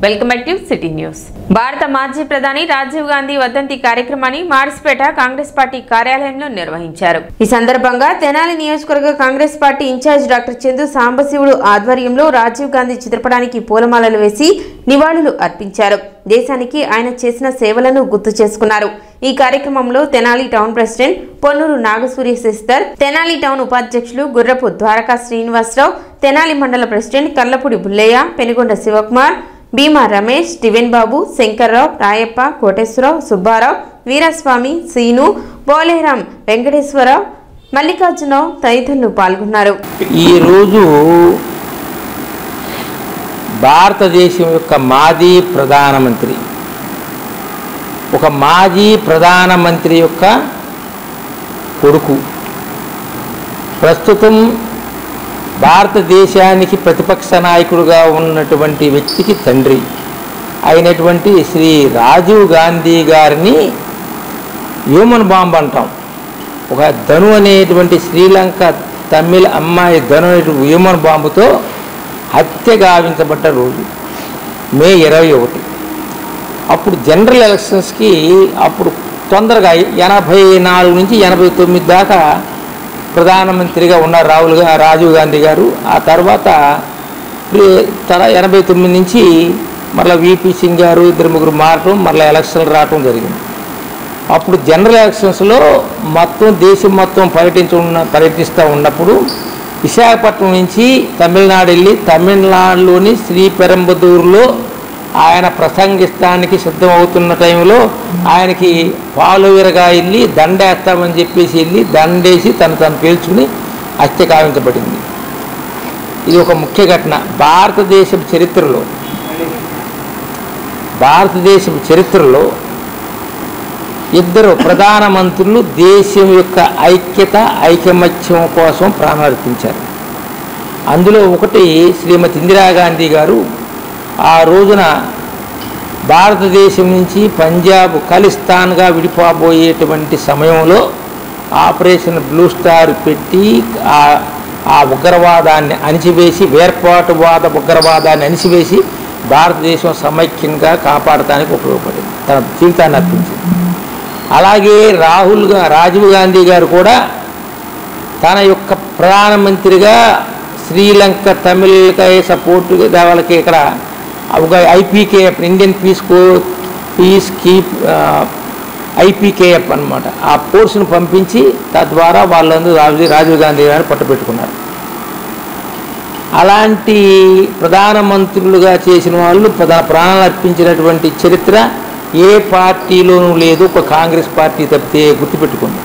Welcome back to city news. భారత మాజీ ప్రధాని రాజీవ్ గాంధీ వర్ధంతి కార్యక్రమాన్ని మార్సిపేట కాంగ్రెస్ పార్టీ కార్యాలయంలో నిర్వహించారు. ఈ సందర్భంగా తెనాలి నియోజకవర్గ Congress party in charge doctor Chandu Sambasivudu ఆధ్వర్యంలో రాజీవ్ గాంధీ చిత్రపటానికి పూలమాలలు వేసి నివాళులు అర్పించారు. దేశానికి ఆయన చేసిన సేవలను గుర్తు చేసుకున్నారు. ఈ కార్యక్రమంలో Tenali town president Ponnuru Nagasurya sister, Tenali town ఉపాధ్యక్షులు గుర్రపు ద్వారకా శ్రీనివాసరావు, తెనాలి మండల ప్రెసిడెంట్ కర్లపూడి బుల్లయ్య, పెనుగొండ శివకుమార్, భీమా రమేష్, టివెన్ బాబు, శంకర్రావు, రాయప్ప, కోటేశ్వరరావు, సుబ్బారావు, వీరస్వామి, సీను, బోలేరాం, వెంకటేశ్వరరావు, మల్లికార్జునరావు తదితరులు పాల్గొన్నారు. ఈరోజు భారతదేశం యొక్క మాజీ ప్రధానమంత్రి, ఒక మాజీ ప్రధానమంత్రి యొక్క కొడుకు, ప్రస్తుతం భారతదేశానికి ప్రతిపక్ష నాయకుడుగా ఉన్నటువంటి వ్యక్తికి తండ్రి అయినటువంటి శ్రీ రాజీవ్ గాంధీ గారిని హ్యూమన్ బాంబ్ అంటాం. ఒక ధను అనేటువంటి శ్రీలంక తమిళ అమ్మాయి ధను అనేటువంటి హ్యూమన్ బాంబుతో హత్య గావించబడ్డ రోజు మే 21. అప్పుడు జనరల్ ఎలక్షన్స్కి అప్పుడు తొందరగా 84 నుంచి 89 దాకా ప్రధానమంత్రిగా ఉన్నారు రాజీవ్ గాంధీ గారు. ఆ తర్వాత 89 నుంచి మరలా విపి సింగ్ గారు ఇద్దరు ముగ్గురు మారటం, మరలా ఎలక్షన్లు రావటం జరిగింది. అప్పుడు జనరల్ ఎలక్షన్స్లో మొత్తం దేశం మొత్తం పర్యటిస్తూ ఉన్నప్పుడు విశాఖపట్నం నుంచి తమిళనాడు వెళ్ళి తమిళనాడులోని శ్రీపెరంబదూరులో ఆయన ప్రసంగిస్తానికి సిద్ధమవుతున్న టైంలో ఆయనకి పాలువిరగా వెళ్ళి దండేస్తామని చెప్పేసి వెళ్ళి దండేసి తను పేల్చుకుని హత్య కావించబడింది. ఇది ఒక ముఖ్య ఘటన భారతదేశం చరిత్రలో ఇద్దరు ప్రధానమంత్రులు దేశం యొక్క ఐకమత్యం కోసం ప్రాణార్పించారు. అందులో ఒకటి శ్రీమతి ఇందిరాగాంధీ గారు. ఆ రోజున భారతదేశం నుంచి పంజాబ్ ఖలిస్తాన్గా విడిపోబోయేటువంటి సమయంలో ఆపరేషన్ బ్లూ స్టార్ పెట్టి ఆ ఉగ్రవాదాన్ని అణిచివేసి, వేర్పాటువాద ఉగ్రవాదాన్ని అణిచివేసి భారతదేశం సమైక్యంగా కాపాడటానికి ఉపయోగపడింది, తన జీవితాన్ని అర్పించింది. అలాగే రాజీవ్ గాంధీ గారు కూడా తన యొక్క ప్రధానమంత్రిగా శ్రీలంక తమిళకై సపోర్టుగా వాళ్ళకి ఇక్కడ IPKF Indian peace keep IPKF అనమాట, ఆ ఫోర్స్ను పంపించి తద్వారా వాళ్ళందరూ రాజీవ్ గాంధీ గారిని పట్టుపెట్టుకున్నారు. అలాంటి ప్రధానమంత్రులుగా చేసిన వాళ్ళు ప్రాణాలు అర్పించినటువంటి చరిత్ర ఏ పార్టీలోనూ లేదు, ఒక కాంగ్రెస్ పార్టీ తప్పితే గుర్తుపెట్టుకుంది.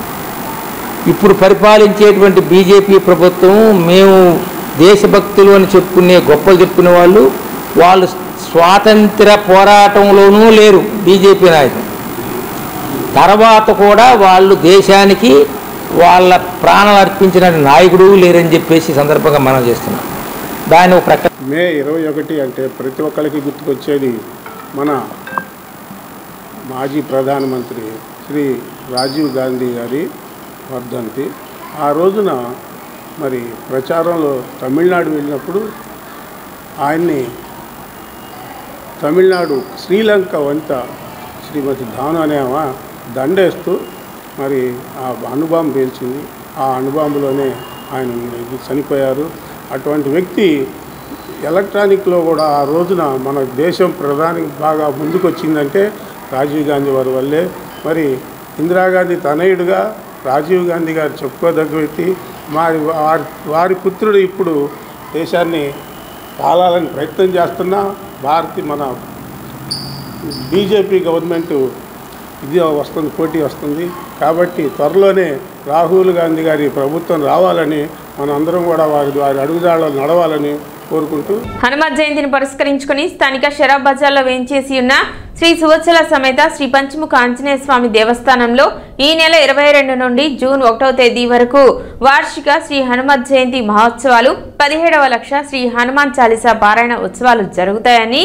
ఇప్పుడు పరిపాలించేటువంటి బీజేపీ ప్రభుత్వం మేము దేశభక్తులు అని చెప్పుకునే గొప్పలు చెప్పిన వాళ్ళు స్వాతంత్ర పోరాటంలోనూ లేరు బీజేపీ నాయకులు. తర్వాత కూడా వాళ్ళు దేశానికి వాళ్ళ ప్రాణాలు అర్పించిన నాయకుడు లేరని చెప్పేసి సందర్భంగా మనం చేస్తున్నాం. దాని ఒక ప్రకటన మే 21 అంటే ప్రతి ఒక్కరికి గుర్తుకొచ్చేది మన మాజీ ప్రధానమంత్రి శ్రీ రాజీవ్ గాంధీ గారి వర్ధంతి. ఆ రోజున మరి ప్రచారంలో తమిళనాడు వెళ్ళినప్పుడు ఆయన్ని తమిళనాడు శ్రీలంక వంత శ్రీమతి ధాను అనేవా దండేస్తూ మరి ఆ అణుబాంబు పేల్చింది. ఆ అణుబాంబులోనే ఆయన చనిపోయారు. అటువంటి వ్యక్తి ఎలక్ట్రానిక్లో కూడా ఆ రోజున మన దేశం ప్రధాని బాగా ముందుకు వచ్చిందంటే రాజీవ్ గాంధీ వారి వల్లే. మరి ఇందిరాగాంధీ తనయుడుగా రాజీవ్ గాంధీ గారు చెప్పుకోదగ్గ వ్యక్తి. వారి పుత్రుడు ఇప్పుడు దేశాన్ని పాలాలని ప్రయత్నం చేస్తున్నా మన బీజేపీ గవర్నమెంట్ ఇది వస్తుంది, పోటీ వస్తుంది. కాబట్టి త్వరలోనే రాహుల్ గాంధీ గారి ప్రభుత్వం రావాలని మనందరం కూడా వారి అడుగుజాడలు నడవాలని కోరుకుంటూ హనుమత్ జయంతిని పురస్కరించుకుని స్థానిక షరాబ్ బజార్లో వేంచేసి ఉన్న శ్రీ సువత్సల సమేత శ్రీ పంచముఖ ఆంజనేయ స్వామి దేవస్థానంలో ఈ నెల 22 నుండి జూన్ 1వ తేదీ వరకు వార్షిక శ్రీ హనుమత్ జయంతి మహోత్సవాలు 17వ లక్ష శ్రీ హనుమాన్ చాలీసా పారాయణ ఉత్సవాలు జరుగుతాయని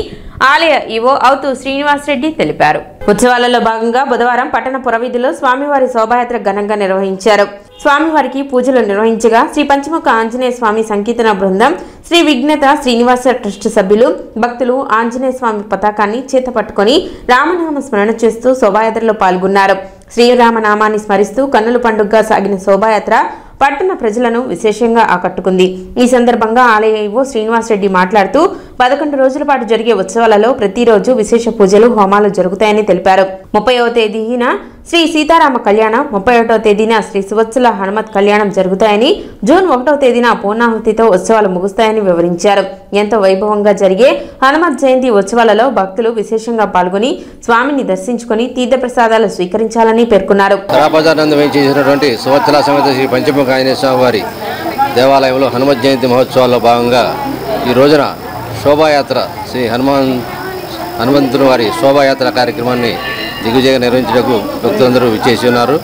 ఆలయ ఈవో అవుతూ శ్రీనివాస్ రెడ్డి తెలిపారు. ఉత్సవాలలో భాగంగా బుధవారం పట్టణ పురవీధిలో స్వామివారి శోభాయాత్ర ఘనంగా నిర్వహించారు. స్వామివారికి పూజలు నిర్వహించగా శ్రీ పంచముఖ ఆంజనేయ స్వామి సంకీర్తన బృందం, శ్రీ విఘ్నత శ్రీనివాస ట్రస్ట్ సభ్యులు, భక్తులు ఆంజనేయ స్వామి పతాకాన్ని చేతపట్టుకుని రామనామ స్మరణ చేస్తూ శోభాయాత్రలో పాల్గొన్నారు. శ్రీరామనామాన్ని స్మరిస్తూ కన్నుల పండుగగా సాగిన శోభాయాత్ర పట్టణ ప్రజలను విశేషంగా ఆకట్టుకుంది. ఈ సందర్భంగా ఆలయ ఈవో శ్రీనివాసరెడ్డి మాట్లాడుతూ 11 రోజుల పాటు జరిగే ఉత్సవాలలో ప్రతిరోజు విశేష పూజలు, హోమాలు జరుగుతాయని తెలిపారు. 30వ తేదీన శ్రీ సీతారామ కళ్యాణం, 31వ తేదీన శ్రీ సువత్సల హనుమత్ కళ్యాణం జరుగుతాయని, జూన్ 1వ తేదీన పూర్ణాహుతితో ఉత్సవాలు ముగుస్తాయని వివరించారు. ఎంతో వైభవంగా జరిగే హనుమత్ జయంతి ఉత్సవాలలో భక్తులు విశేషంగా పాల్గొని స్వామిని దర్శించుకుని తీర్థప్రసాదాలు స్వీకరించాలని పేర్కొన్నారు. ఆంజనేయ స్వామివారి దేవాలయంలో హనుమత్ జయంతి మహోత్సవాల్లో భాగంగా ఈ రోజున శోభాయాత్ర శ్రీ హనుమంతుని వారి శోభాయాత్ర కార్యక్రమాన్ని దిగ్విజయంగా నిర్వహించడానికి భక్తులందరూ విచ్చేసి ఉన్నారు.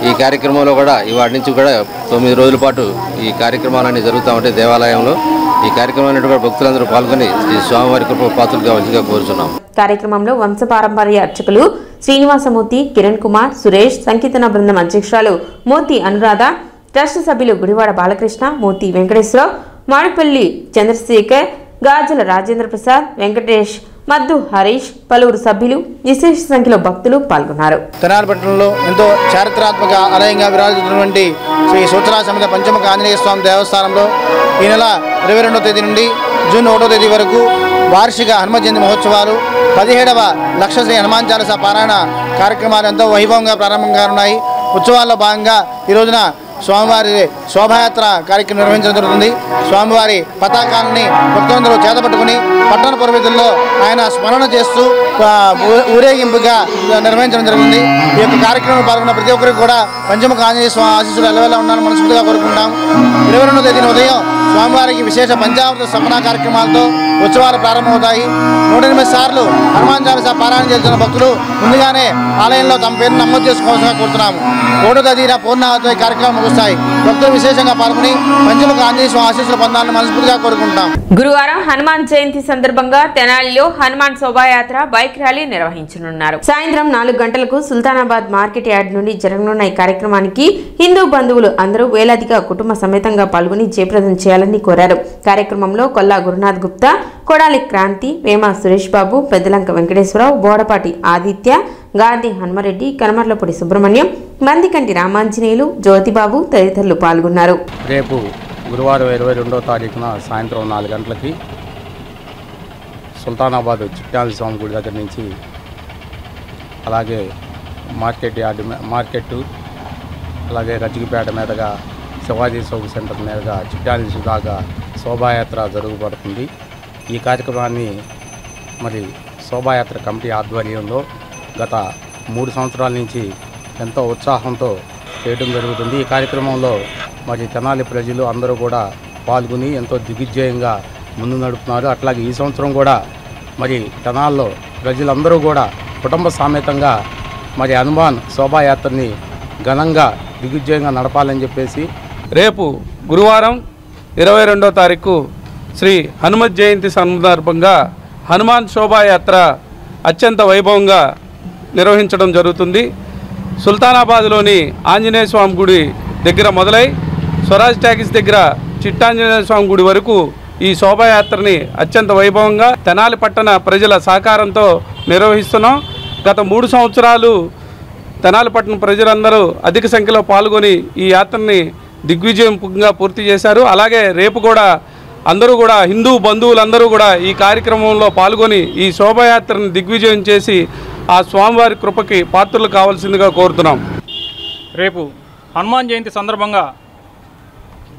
ఈ కార్యక్రమంలో కూడా ఇవాటి నుంచి కూడా 9 రోజుల పాటు ఈ కార్యక్రమాలన్నీ జరుగుతూ ఉంటాయి దేవాలయంలో. ఈ కార్యక్రమాన్ని కూడా భక్తులందరూ పాల్గొని శ్రీ స్వామివారి కృప పాత్రలు కావాల్సిందిగా కోరుచున్నాం. కార్యక్రమంలో వంశపారంపర్య అర్చకులు శ్రీనివాసమూర్తి, కిరణ్ కుమార్, సురేష్, సంకీర్తన బృందం అధ్యక్షురాలు మూర్తి అనురాధ, ట్రస్ట్ సభ్యులు గుడివాడ బాలకృష్ణ, మూర్తి వెంకటేశ్వరరావు, మాడుపల్లి చంద్రశేఖర్, గాజల రాజేంద్ర ప్రసాద్, వెంకటేష్, మద్దు హరీష్, పలువురు సభ్యులు, విశేష సంఖ్యలో భక్తులు పాల్గొన్నారు. తెనాలి పట్టణంలో ఎంతో చారిత్రాత్మక ఆలయంగా విరాజిల్లుతున్నటువంటి శ్రీ సూచనా సమేత పంచముఖ ఆంజనేయ స్వామి దేవస్థానంలో ఈ నెల 22వ తేదీ నుండి జూన్ 1వ తేదీ వరకు వార్షిక హనుమత్ జయంతి మహోత్సవాలు, 17వ లక్ష శ్రీ హనుమాన్ చాలీసా పారాయణ కార్యక్రమాలు ఎంతో వైభవంగా ప్రారంభం కానున్నాయి. ఉత్సవాల్లో భాగంగా ఈ రోజున స్వామివారి శోభాయాత్ర కార్యక్రమం నిర్వహించడం జరుగుతుంది. స్వామివారి పతాకాన్ని భక్తులందరూ చేతపట్టుకుని పట్టణ పురవీధుల్లో ఆయన స్మరణ చేస్తూ ఊరేగింపుగా నిర్వహించడం జరుగుతుంది. ఈ యొక్క కార్యక్రమంలో పాల్గొన్న ప్రతి ఒక్కరికి కూడా పంచముఖ ఆంజనేయ స్వామి ఆశీస్సులు ఎల్లవేళ ఉండాలని మనస్ఫూర్తిగా కోరుకుంటాం. 22వ తేదీన ఉదయం స్వామివారికి విశేష పంచామృత సమణ కార్యక్రమాలతో ఉత్సవాలు ప్రారంభమవుతాయి. 108 సార్లు హనుమాన్ చాలీసా పారాయణ చేస్తున్న భక్తులు ముందుగానే ఆలయంలో తమ పేరును నమోదు చేసుకోవాల్సిందిగా కోరుతున్నాము. 1వ తేదీన పూర్ణాహుతి కార్యక్రమం ముగుస్తాయి. భక్తులు విశేషంగా పాల్గొని పంచముఖ ఆంజనేయ స్వామి ఆశీస్సులు పొందాలని మనస్ఫూర్తిగా కోరుకుంటాం. గురువారం హనుమాన్ జయంతి సందర్భంగా తెనాలిలో హనుమాన్ శోభాయాత్ర, బైక్ ర్యాలీ నిర్వహించనున్నారు. సాయంత్రం 4 గంటలకు సుల్తానాబాద్ మార్కెట్ యార్డ్ నుండి జరగనున్న ఈ కార్యక్రమానికి హిందూ బంధువులు అందరూ వేలాదిగా కుటుంబ సమేతంగా పాల్గొని జయప్రదం చేయాలని కోరారు. కార్యక్రమంలో కొల్లా గురునాథ్ గుప్తా, కొడాలి క్రాంతి, వేమ సురేష్ బాబు, పెద్దలంక వెంకటేశ్వరరావు, బోడపాటి ఆదిత్య, గాంధీ హనుమరెడ్డి, కనమర్లపూడి సుబ్రహ్మణ్యం, మందికంటి రామాంజనేయులు, జ్యోతిబాబు తదితరులు పాల్గొన్నారు. రేపు గురువారం 22వ తారీఖున సాయంత్రం 4 గంటలకి సుల్తానాబాద్ చిట్యాల స్వామి గుడి దగ్గర నుంచి అలాగే మార్కెట్ అలాగే రజ్జిగిపేట మీదుగా శివాజీ చౌక్ సెంటర్ మీదుగా చిట్యాల దాకా శోభాయాత్ర జరుగుబడుతుంది. ఈ కార్యక్రమాన్ని మరి శోభాయాత్ర కమిటీ ఆధ్వర్యంలో గత 3 సంవత్సరాల నుంచి ఎంతో ఉత్సాహంతో చేయడం జరుగుతుంది. ఈ కార్యక్రమంలో మరి తెనాలి ప్రజలు అందరూ కూడా పాల్గొని ఎంతో దిగ్విజయంగా ముందు నడుపుతున్నారు. అట్లాగే ఈ సంవత్సరం కూడా మరి తెనాల్లో ప్రజలందరూ కూడా కుటుంబ సమేతంగా మరి హనుమాన్ శోభాయాత్రని ఘనంగా దిగ్విజయంగా నడపాలని చెప్పేసి రేపు గురువారం 22వ తారీఖు శ్రీ హనుమత్ జయంతి సందర్భంగా హనుమాన్ శోభాయాత్ర అత్యంత వైభవంగా నిర్వహించడం జరుగుతుంది. సుల్తానాబాద్లోని ఆంజనేయ స్వామి గుడి దగ్గర మొదలై స్వరాజ్ ట్యాక్సీ దగ్గర చిట్టాంజనేయ స్వామి గుడి వరకు ఈ శోభాయాత్రని అత్యంత వైభవంగా తెనాలి పట్టణ ప్రజల సహకారంతో నిర్వహిస్తున్నాం. గత 3 సంవత్సరాలు తెనాలి పట్టణ ప్రజలందరూ అధిక సంఖ్యలో పాల్గొని ఈ యాత్రని దిగ్విజయంగా పూర్తి చేశారు. అలాగే రేపు కూడా అందరూ కూడా హిందూ బంధువులందరూ కూడా ఈ కార్యక్రమంలో పాల్గొని ఈ శోభాయాత్రని దిగ్విజయం చేసి ఆ స్వామివారి కృపకి పాత్రలు కావాల్సిందిగా కోరుతున్నాం. రేపు హనుమాన్ జయంతి సందర్భంగా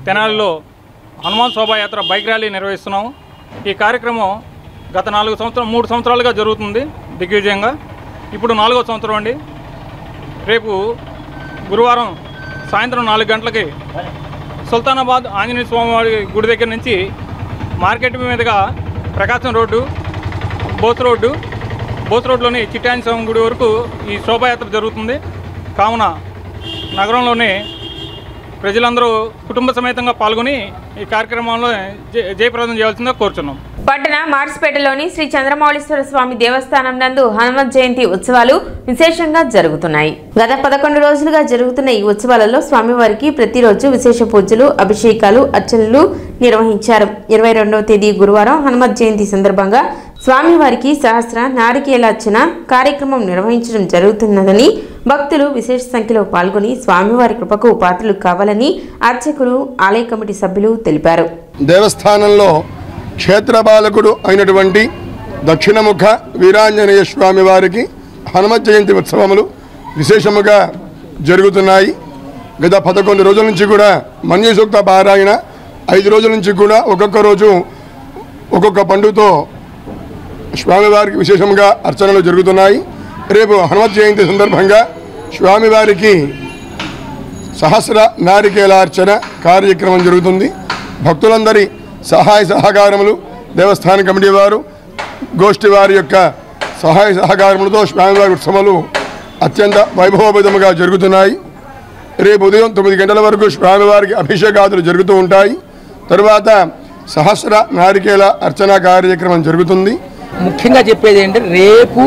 తెనాలిలో హనుమాన్ శోభాయాత్ర బైక్ ర్యాలీ నిర్వహిస్తున్నాం. ఈ కార్యక్రమం గత 3 సంవత్సరాలుగా జరుగుతుంది దిగ్విజయంగా. ఇప్పుడు 4వ సంవత్సరం అండి. రేపు గురువారం సాయంత్రం 4 గంటలకి సుల్తానాబాద్ ఆంజనేయ స్వామివారి గుడి దగ్గర నుంచి మార్కెట్ మీదుగా ప్రకాశం రోడ్డు, బోస్ రోడ్లోని చిట్టాంజనేయ స్వామి గుడి వరకు ఈ శోభాయాత్ర జరుగుతుంది. కావున నగరంలోని ప్రజలందరూ కుటుంబ సమేతంగా పాల్గొని ఈ కార్యక్రమంలో జయప్రదం చేయాల్సిందిగా కోరుచున్నాం. పట్టణ మార్చిపేటలోని శ్రీ చంద్రమౌళీశ్వర స్వామి దేవస్థానం నందు హనుమత్ జయంతి ఉత్సవాలు విశేషంగా జరుగుతున్నాయి. గత 11 రోజులుగా జరుగుతున్న ఈ ఉత్సవాలలో స్వామివారికి ప్రతిరోజు విశేష పూజలు, అభిషేకాలు, అర్చనలు నిర్వహించారు. 22వ తేదీ గురువారం హనుమత్ జయంతి సందర్భంగా స్వామివారికి సహస్ర నారికేళార్చన కార్యక్రమం నిర్వహించడం జరుగుతున్నదని, భక్తులు విశేష సంఖ్యలో పాల్గొని స్వామివారి కృపకు పాత్రలు కావాలని అర్చకులు, ఆలయ కమిటీ సభ్యులు తెలిపారు. దేవస్థానంలో క్షేత్రపాలకుడు అయినటువంటి దక్షిణముఖ వీరాంజనేయ స్వామి వారికి హనుమత్ జయంతి ఉత్సవములు విశేషముగా జరుగుతున్నాయి. గత 11 రోజుల నుంచి కూడా మన్య సూక్త పారాయణ, 5 రోజుల నుంచి కూడా ఒక్కొక్క రోజు ఒక్కొక్క పండుతో స్వామివారికి విశేషంగా అర్చనలు జరుగుతున్నాయి. రేపు హనుమత్ జయంతి సందర్భంగా స్వామివారికి సహస్ర నారికేళార్చన కార్యక్రమం జరుగుతుంది. భక్తులందరి సహాయ సహకారములు, దేవస్థాన కమిటీ వారు, గోష్ఠి వారి యొక్క సహాయ సహకారములతో స్వామివారి ఉత్సవాలు అత్యంత వైభవోపేతముగా జరుగుతున్నాయి. రేపు ఉదయం 9 గంటల వరకు స్వామివారికి అభిషేకాదులు జరుగుతూ ఉంటాయి. తరువాత సహస్ర నారికేళ అర్చన కార్యక్రమం జరుగుతుంది. ముఖ్యంగా చెప్పేది ఏంటంటే రేపు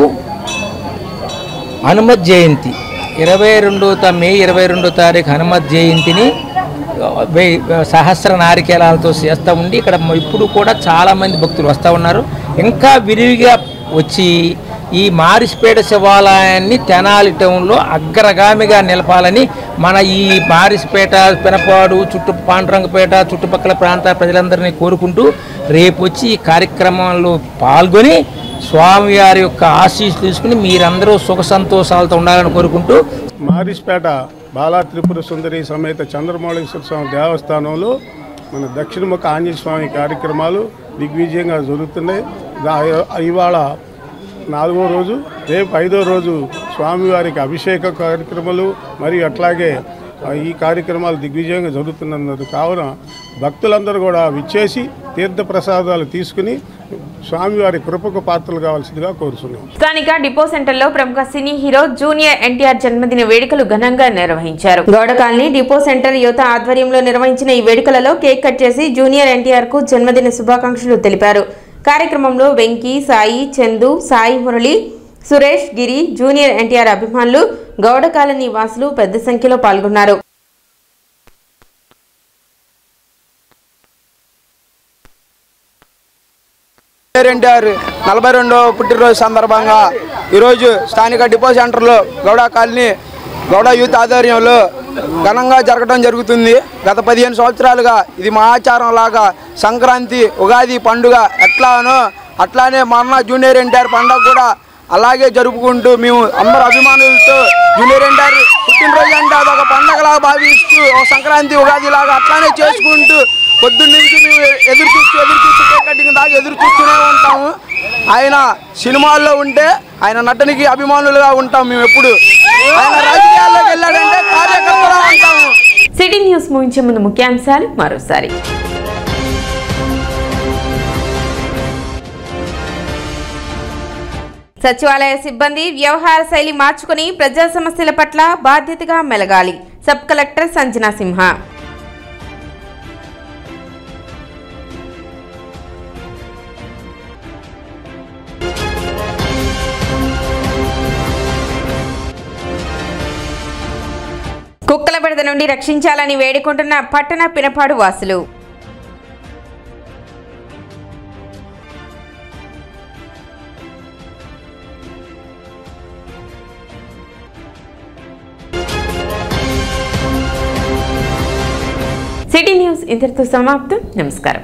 హనుమత్ జయంతి మే 22వ తారీఖు హనుమత్ జయంతిని సహస్ర నారికేళాలతో చేస్తూ ఉండి ఇక్కడ ఇప్పుడు కూడా చాలామంది భక్తులు వస్తూ ఉన్నారు. ఇంకా విరివిగా వచ్చి ఈ మారిస్పేట శివాలయాన్ని తెనాలి టౌన్లో అగ్రగామిగా నిలపాలని మన ఈ మారిస్పేట, పెనపాడు, పాండురంగపేట చుట్టుపక్కల ప్రాంతాల ప్రజలందరినీ కోరుకుంటూ రేపు వచ్చి ఈ కార్యక్రమంలో పాల్గొని స్వామివారి యొక్క ఆశీస్సులు తీసుకుని మీరందరూ సుఖ సంతోషాలతో ఉండాలని కోరుకుంటూ మారిస్పేట బాలా త్రిపుర సుందరి సమేత చంద్రమౌళీశ్వర స్వామి దేవస్థానంలో మన దక్షిణముఖ ఆంజనేయ స్వామి కార్యక్రమాలు దిగ్విజయంగా జరుగుతున్నాయి. ఇవాళ 4వ రోజు, రేపు 5వ రోజు స్వామివారికి అభిషేక కార్యక్రమాలు మరియు అట్లాగే ఈ కార్యక్రమాలు దిగ్విజయంగా జరుగుతున్నది. కావున భక్తులందరూ కూడా విచ్చేసి తీర్థ ప్రసాదాలు తీసుకుని స్వామివారి కృపకు పాత్రలు కావాల్సిందిగా కోరుతున్నాం. స్థానిక డిపో సెంటర్ లో ప్రముఖ సినీ హీరో జూనియర్ ఎన్టీఆర్ జన్మదిన వేడుకలు ఘనంగా నిర్వహించారు. గౌడ కాలనీ డిపో సెంటర్ యువత ఆధ్వర్యంలో నిర్వహించిన ఈ వేడుకలలో కేక్ కట్ చేసి జూనియర్ ఎన్టీఆర్ కు జన్మదిన శుభాకాంక్షలు తెలిపారు. కార్యక్రమంలో వెంకీ, సాయి, చందు, సాయి మురళి, సురేష్, గిరి, జూనియర్ ఎన్టీఆర్ అభిమానులు, గౌడ కాలనీ వాసులు పెద్ద సంఖ్యలో పాల్గొన్నారు. ఎన్టీఆర్ 42వ పుట్టినరోజు సందర్భంగా ఈరోజు స్థానిక డిపో సెంటర్లో గౌడ కాలనీ గౌడ యూత్ ఆధ్వర్యంలో ఘనంగా జరగడం జరుగుతుంది. గత 15 సంవత్సరాలుగా ఇది మా ఆచారం లాగా సంక్రాంతి, ఉగాది పండుగ ఎట్లానో అట్లానే మొన్న జూనియర్ ఎన్టీఆర్ పండుగ కూడా అలాగే జరుపుకుంటూ మేము అందరు అభిమానులతో జూనియర్ ఎన్టీఆర్ పుట్టినరోజు అంటే అదొక పండుగలాగా భావిస్తూ సంక్రాంతి, ఉగాది లాగా అట్లానే చేసుకుంటూ పొద్దున్న నుంచి మేము ఎదురు చూస్తూ కేక్ కటింగ్ దాకా ఎదురు చూస్తూనే ఉంటాము. ఆయన సినిమాల్లో ఉంటే ఆయన నటనకి అభిమానులుగా ఉంటాం మేము. ఎప్పుడు ఆయన రాజకీయాల్లోకి వెళ్ళాడంటే కార్యకర్తగా ఉంటాము. సిటీ న్యూస్ ముగించే ముందు ముఖ్యాంశాలు మరోసారి. సచివాలయ సిబ్బంది వ్యవహార శైలి మార్చుకుని ప్రజా సమస్యల పట్ల బాధ్యతగా మెలగాలి. సబ్ కలెక్టర్ సంజనా సింహ. కుక్కల బెడద నుండి రక్షించాలని వేడుకుంటున్న పట్టణ పినపాడు వాసులు. సిటీ న్యూస్ ఇంతటితో సమాప్తం. నమస్కారం.